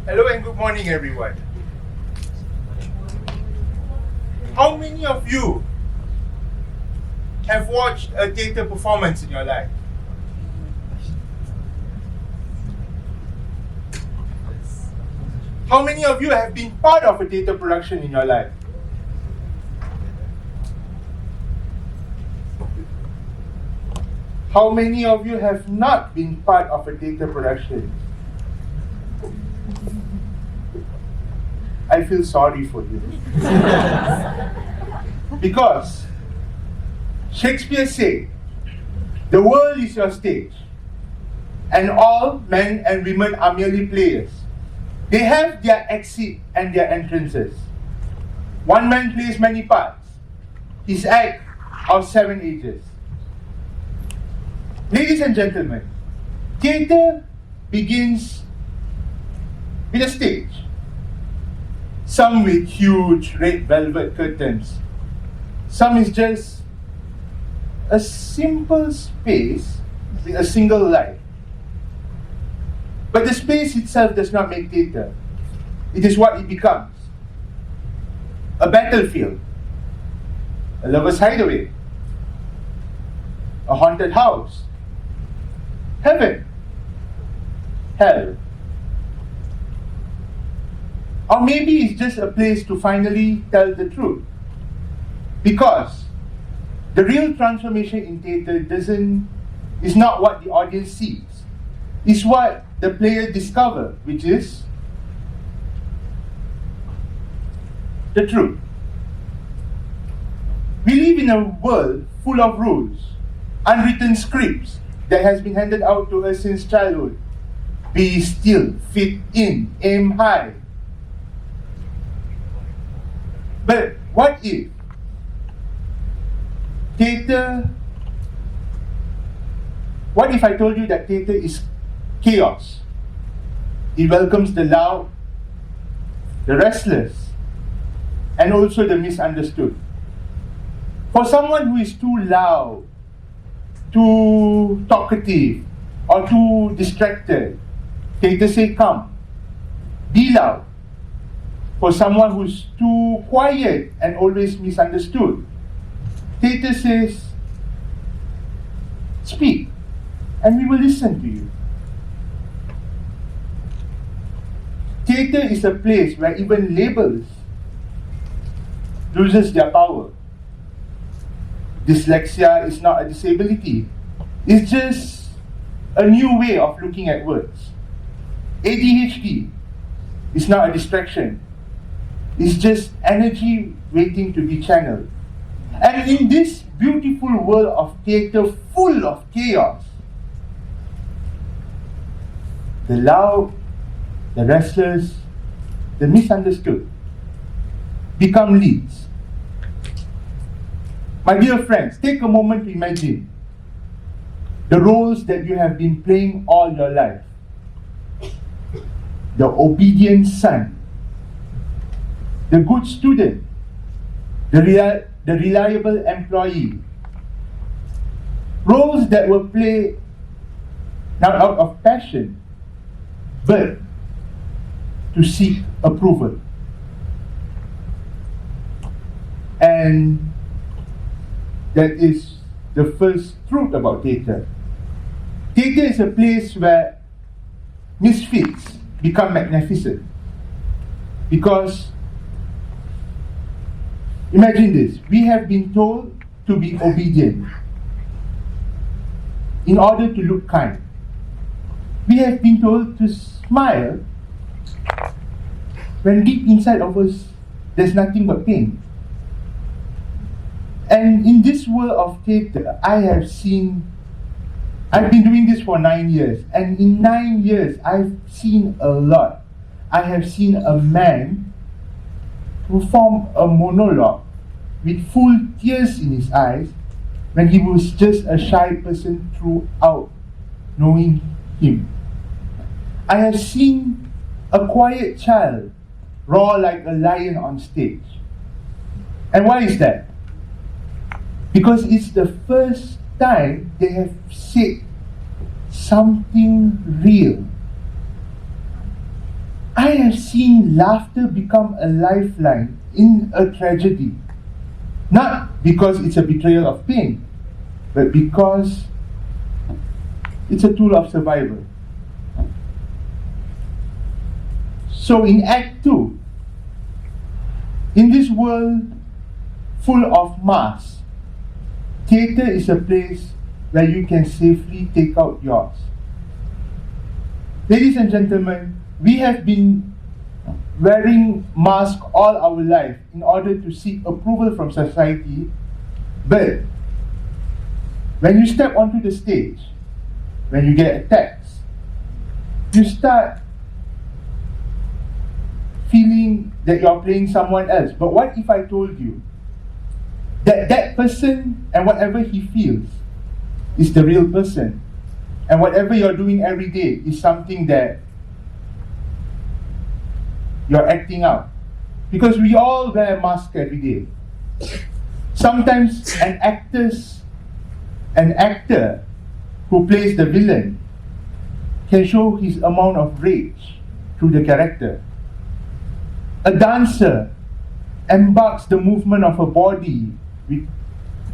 Hello and good morning, everyone. How many of you have watched a theatre performance in your life? How many of you have been part of a theatre production in your life? How many of you have not been part of a theatre production? I feel sorry for you. Because Shakespeare said, the world is your stage, and all men and women are merely players. They have their exit and their entrances. One man plays many parts. His act of 7 ages. Ladies and gentlemen, theatre begins with a stage. Some with huge red velvet curtains. Some is just a simple space with a single light. But the space itself does not make theatre. It is what it becomes. A battlefield. A lover's hideaway. A haunted house. Heaven. Hell. Or maybe it's just a place to finally tell the truth. Because the real transformation in theatre is not what the audience sees. It's what the player discovers, which is the truth. We live in a world full of rules, unwritten scripts that has been handed out to us since childhood. Be still, fit in, aim high. But what if theatre, what if I told you that theatre is chaos? It welcomes the loud, the restless, and also the misunderstood. For someone who is too loud, too talkative, or too distracted, theatre say come, be loud. For someone who's too quiet and always misunderstood, theatre says, speak, and we will listen to you. Theatre is a place where even labels loses their power. Dyslexia is not a disability. It's just a new way of looking at words. ADHD is not a distraction. It's just energy waiting to be channeled. And in this beautiful world of theatre full of chaos, the loud, the restless, the misunderstood become leads. My dear friends, take a moment to imagine the roles that you have been playing all your life. The obedient son, the good student, the reliable employee. Roles that were played not out of passion, but to seek approval. And that is the first truth about theatre. Theatre is a place where misfits become magnificent. Because imagine this, we have been told to be obedient in order to look kind. We have been told to smile when deep inside of us there's nothing but pain. And in this world of theatre, I've been doing this for 9 years, and in 9 years I've seen a lot. I have seen a man perform a monologue with full tears in his eyes when he was just a shy person throughout knowing him. I have seen a quiet child roar like a lion on stage. And why is that? Because it's the first time they have said something real. I have seen laughter become a lifeline in a tragedy. Not because it's a betrayal of pain, but because it's a tool of survival. So in Act 2, in this world full of masks, theatre is a place where you can safely take out yours. Ladies and gentlemen, we have been wearing masks all our life in order to seek approval from society, but when you step onto the stage, when you get attacked, you start feeling that you're playing someone else. But what if I told you that that person and whatever he feels is the real person, and whatever you're doing every day is something that you're acting out? Because we all wear masks every day. Sometimes an actor who plays the villain can show his amount of rage through the character. A dancer embarks the movement of her body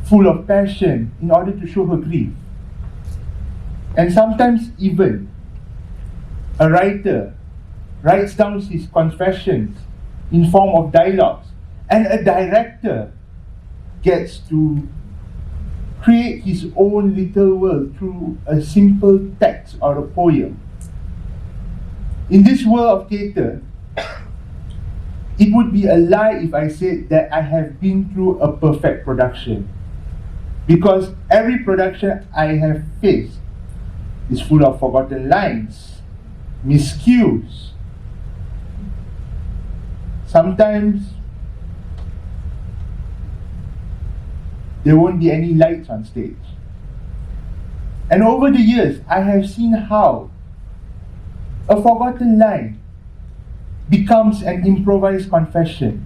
full of passion in order to show her grief. And sometimes even a writer writes down his confessions in form of dialogues, and a director gets to create his own little world through a simple text or a poem. In this world of theatre, it would be a lie if I said that I have been through a perfect production, because every production I have faced is full of forgotten lines, miscues. Sometimes there won't be any lights on stage. And over the years, I have seen how a forgotten line becomes an improvised confession.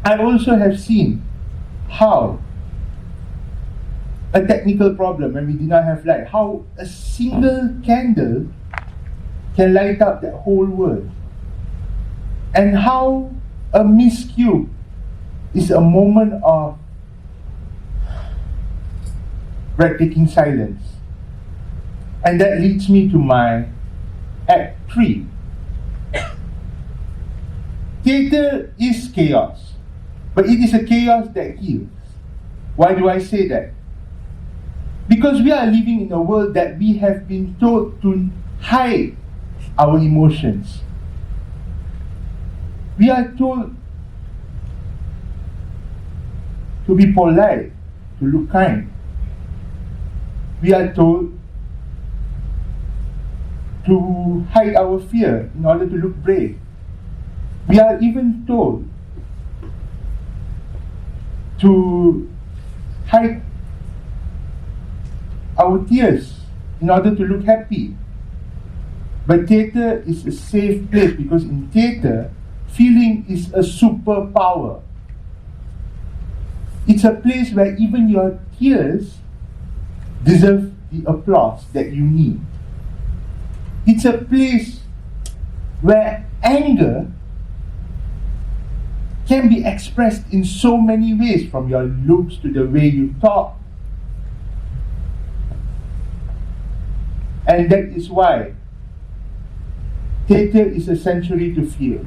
I also have seen how a technical problem, when we did not have light, how a single candle can light up that whole world, and how a miscue is a moment of breathtaking silence. And that leads me to my Act 3. Theatre is chaos, but it is a chaos that heals. Why do I say that? Because we are living in a world that we have been told to hide our emotions. We are told to be polite, to look kind. We are told to hide our fear in order to look brave. We are even told to hide our tears in order to look happy. But theatre is a safe place, because in theatre, feeling is a superpower. It's a place where even your tears deserve the applause that you need. It's a place where anger can be expressed in so many ways, from your looks to the way you talk. And that is why theatre is a sanctuary to feel.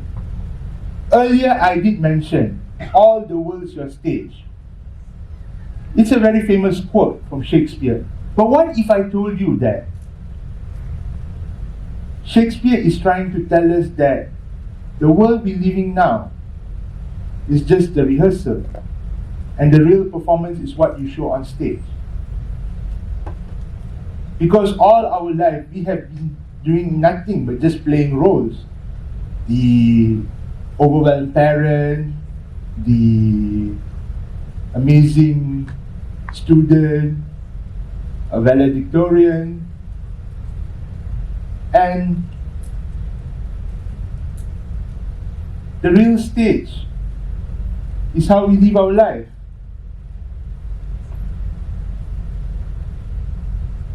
Earlier I did mention, all the world's your stage. It's a very famous quote from Shakespeare. But what if I told you that Shakespeare is trying to tell us that the world we live in now is just the rehearsal, and the real performance is what you show on stage? Because all our life we have been doing nothing but just playing roles. The overwhelmed parent, the amazing student, a valedictorian, and the real stage is how we live our life.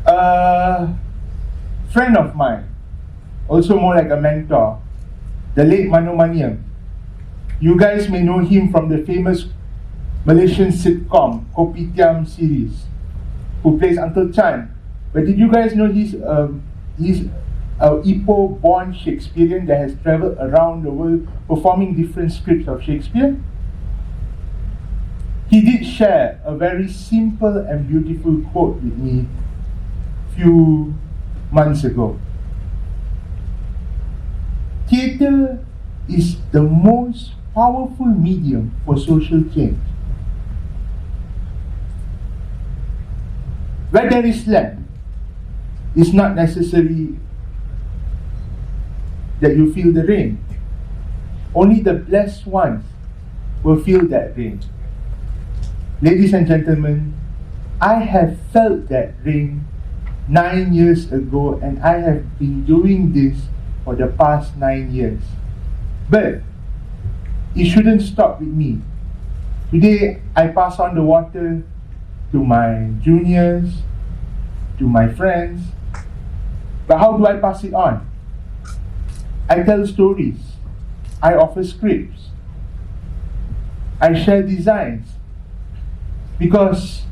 A friend of mine, also more like a mentor, the late Manomaniam. You guys may know him from the famous Malaysian sitcom Kopitiam series, who plays Uncle Chan. But did you guys know he's Ipoh-born Shakespearean that has travelled around the world performing different scripts of Shakespeare? He did share a very simple and beautiful quote with me a few months ago. Theatre is the most powerful medium for social change. Where there is land, it's not necessary that you feel the rain. Only the blessed ones will feel that rain. Ladies and gentlemen, I have felt that rain 9 years ago, and I have been doing this for the past 9 years. But it shouldn't stop with me. Today, I pass on the water to my juniors, to my friends. But how do I pass it on? I tell stories. I offer scripts. I share designs. Because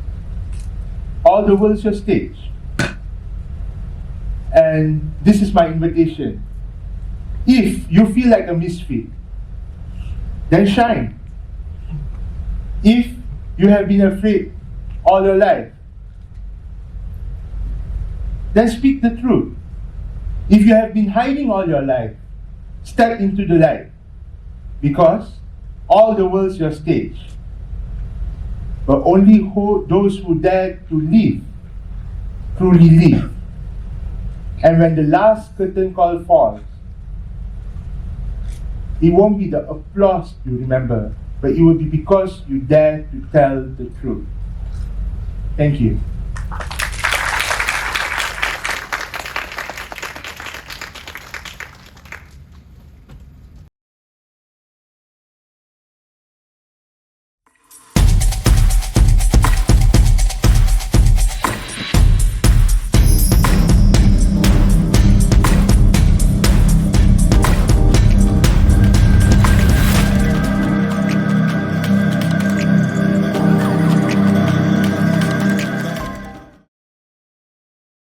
all the world's your stage. And this is my invitation. If you feel like a misfit, then shine. If you have been afraid all your life, then speak the truth. If you have been hiding all your life, step into the light. Because all the world's your stage. But only those who dare to live, truly live. And when the last curtain call falls, it won't be the applause you remember, but it will be because you dare to tell the truth. Thank you.